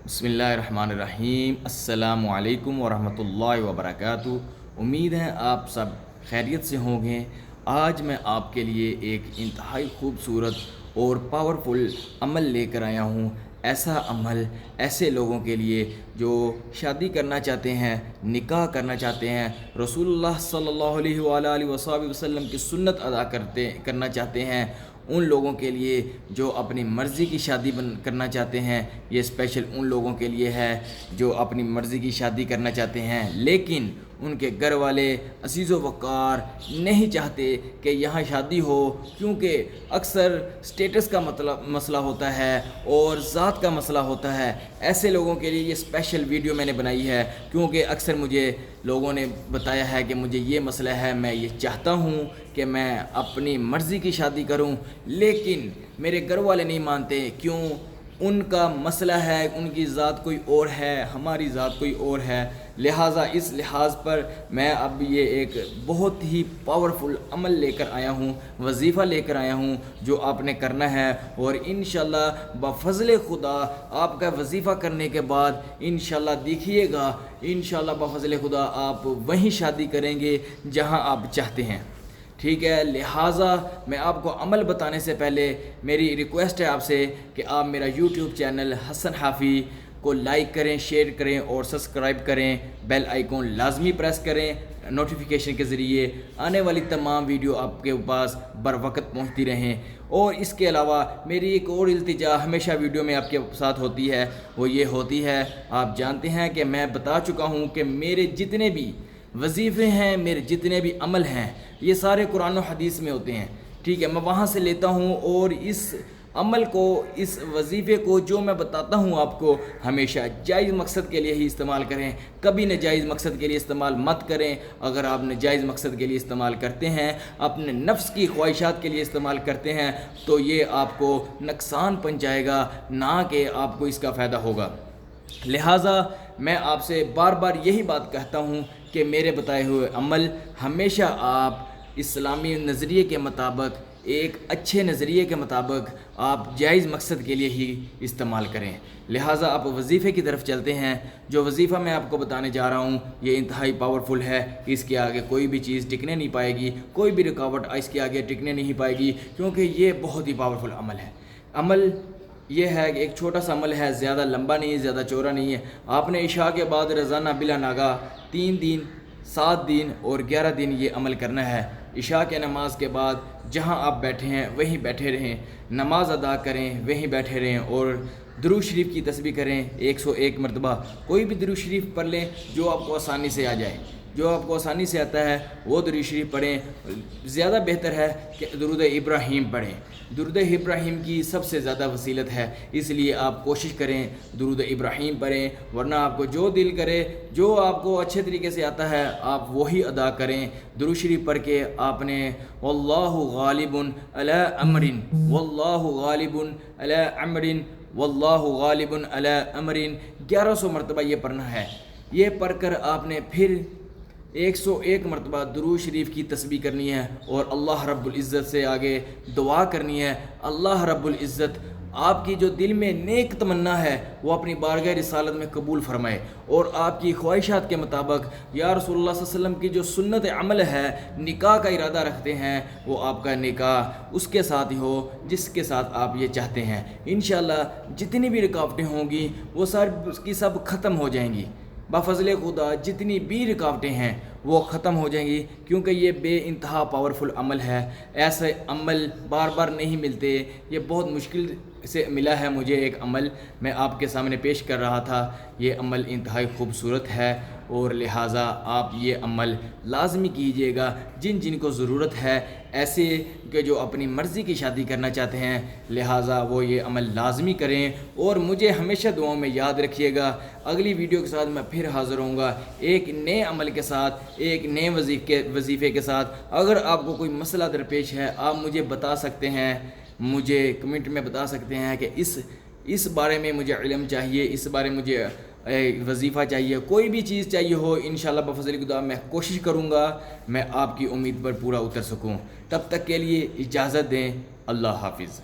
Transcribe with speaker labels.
Speaker 1: بسم اللہ الرحمن الرحیم۔ السلام علیکم ورحمۃ اللہ وبرکاتہ۔ امید ہے آپ سب خیریت سے ہوں گے۔ آج میں آپ کے لیے ایک انتہائی خوبصورت اور پاورفل عمل لے کر آیا ہوں۔ ایسا عمل ایسے لوگوں کے لیے جو شادی کرنا چاہتے ہیں، نکاح کرنا چاہتے ہیں، رسول اللہ صلی اللہ علیہ وآلہ وسلم کی سنت ادا کرنا چاہتے ہیں، ان لوگوں کے لیے جو اپنی مرضی کی شادی کرنا چاہتے ہیں۔ یہ اسپیشل ان لوگوں کے لیے ہے جو اپنی مرضی کی شادی کرنا چاہتے ہیں لیکن ان کے گھر والے عزیز و وقار نہیں چاہتے کہ یہاں شادی ہو، کیونکہ اکثر سٹیٹس کا مسئلہ ہوتا ہے اور ذات کا مسئلہ ہوتا ہے۔ ایسے لوگوں کے لیے یہ اسپیشل ویڈیو میں نے بنائی ہے، کیونکہ اکثر مجھے لوگوں نے بتایا ہے کہ مجھے یہ مسئلہ ہے، میں یہ چاہتا ہوں کہ میں اپنی مرضی کی شادی کروں لیکن میرے گھر والے نہیں مانتے۔ کیوں؟ ان کا مسئلہ ہے، ان کی ذات کوئی اور ہے، ہماری ذات کوئی اور ہے۔ لہٰذا اس لحاظ پر میں اب یہ ایک بہت ہی پاورفل عمل لے کر آیا ہوں، وظیفہ لے کر آیا ہوں جو آپ نے کرنا ہے، اور انشاءاللہ بفضل خدا آپ کا وظیفہ کرنے کے بعد انشاءاللہ دیکھیے گا، انشاءاللہ بفضل خدا آپ وہیں شادی کریں گے جہاں آپ چاہتے ہیں۔ ٹھیک ہے، لہٰذا میں آپ کو عمل بتانے سے پہلے میری ریکویسٹ ہے آپ سے کہ آپ میرا یوٹیوب چینل حسن حافی کو لائک کریں، شیئر کریں اور سبسکرائب کریں، بیل آئیکن لازمی پریس کریں نوٹیفیکیشن کے ذریعے، آنے والی تمام ویڈیو آپ کے پاس بر وقت پہنچتی رہیں۔ اور اس کے علاوہ میری ایک اور التجا ہمیشہ ویڈیو میں آپ کے ساتھ ہوتی ہے، وہ یہ ہوتی ہے، آپ جانتے ہیں کہ میں بتا چکا ہوں کہ میرے جتنے بھی وظیفے ہیں، میرے جتنے بھی عمل ہیں، یہ سارے قرآن و حدیث میں ہوتے ہیں۔ ٹھیک ہے، میں وہاں سے لیتا ہوں اور اس عمل کو، اس وظیفے کو جو میں بتاتا ہوں آپ کو، ہمیشہ جائز مقصد کے لیے ہی استعمال کریں، کبھی ناجائز مقصد کے لیے استعمال مت کریں۔ اگر آپ ناجائز مقصد کے لیے استعمال کرتے ہیں، اپنے نفس کی خواہشات کے لیے استعمال کرتے ہیں، تو یہ آپ کو نقصان پہنچائے گا، نہ کہ آپ کو اس کا فائدہ ہوگا۔ لہٰذا میں آپ سے بار بار یہی بات کہتا ہوں کہ میرے بتائے ہوئے عمل ہمیشہ آپ اسلامی نظریے کے مطابق، ایک اچھے نظریے کے مطابق آپ جائز مقصد کے لیے ہی استعمال کریں۔ لہٰذا آپ وظیفے کی طرف چلتے ہیں۔ جو وظیفہ میں آپ کو بتانے جا رہا ہوں یہ انتہائی پاورفل ہے، اس کے آگے کوئی بھی چیز ٹکنے نہیں پائے گی، کوئی بھی رکاوٹ اس کے آگے ٹکنے نہیں پائے گی، کیونکہ یہ بہت ہی پاورفل عمل ہے۔ عمل یہ ہے کہ ایک چھوٹا سا عمل ہے، زیادہ لمبا نہیں ہے، زیادہ چوڑا نہیں ہے۔ آپ نے عشاء کے بعد روزانہ بلا ناغہ 3 دن، 7 دن اور 11 دن یہ عمل کرنا ہے۔ عشاء کے نماز کے بعد جہاں آپ بیٹھے ہیں وہیں بیٹھے رہیں، نماز ادا کریں، وہیں بیٹھے رہیں، اور درود شریف کی تسبیح کریں 101 مرتبہ۔ کوئی بھی درود شریف پڑھ لیں جو آپ کو آسانی سے آ جائے، جو آپ کو آسانی سے آتا ہے وہ درود شریف پڑھیں۔ زیادہ بہتر ہے کہ درود ابراہیم پڑھیں، درود ابراہیم کی سب سے زیادہ فضیلت ہے، اس لیے آپ کوشش کریں درود ابراہیم پڑھیں، ورنہ آپ کو جو دل کرے، جو آپ کو اچھے طریقے سے آتا ہے آپ وہی ادا کریں۔ درود شریف پڑھ کے آپ نے واللہ غالب علی امر، واللہ غالب علی امر، واللہ غالب علی امر 1100 مرتبہ یہ پڑھنا ہے۔ یہ پڑھ کر آپ نے پھر 101 مرتبہ درود شریف کی تسبیح کرنی ہے اور اللہ رب العزت سے آگے دعا کرنی ہے، اللہ رب العزت آپ کی جو دل میں نیک تمنا ہے وہ اپنی بارگاہ رسالت میں قبول فرمائے، اور آپ کی خواہشات کے مطابق یا رسول اللہ صلی اللہ علیہ وسلم کی جو سنت عمل ہے، نکاح کا ارادہ رکھتے ہیں، وہ آپ کا نکاح اس کے ساتھ ہی ہو جس کے ساتھ آپ یہ چاہتے ہیں۔ انشاءاللہ جتنی بھی رکاوٹیں ہوں گی وہ سب ختم ہو جائیں گی، بفضل خدا جتنی بھی رکاوٹیں ہیں وہ ختم ہو جائیں گی، کیونکہ یہ بے انتہا پاورفل عمل ہے۔ ایسے عمل بار بار نہیں ملتے، یہ بہت مشکل سے ملا ہے مجھے ایک عمل، میں آپ کے سامنے پیش کر رہا تھا۔ یہ عمل انتہائی خوبصورت ہے اور لہٰذا آپ یہ عمل لازمی کیجیے گا۔ جن جن کو ضرورت ہے ایسے کہ جو اپنی مرضی کی شادی کرنا چاہتے ہیں، لہٰذا وہ یہ عمل لازمی کریں، اور مجھے ہمیشہ دعاؤں میں یاد رکھیے گا۔ اگلی ویڈیو کے ساتھ میں پھر حاضر ہوں گا ایک نئے عمل کے ساتھ، ایک نئے وظیفے کے ساتھ۔ اگر آپ کو کوئی مسئلہ درپیش ہے آپ مجھے بتا سکتے ہیں، مجھے کمنٹ میں بتا سکتے ہیں کہ اس بارے میں مجھے علم چاہیے، اس بارے میں مجھے وظیفہ چاہیے، کوئی بھی چیز چاہیے ہو، انشاءاللہ بفضل خدا میں کوشش کروں گا میں آپ کی امید پر پورا اتر سکوں۔ تب تک کے لیے اجازت دیں، اللہ حافظ۔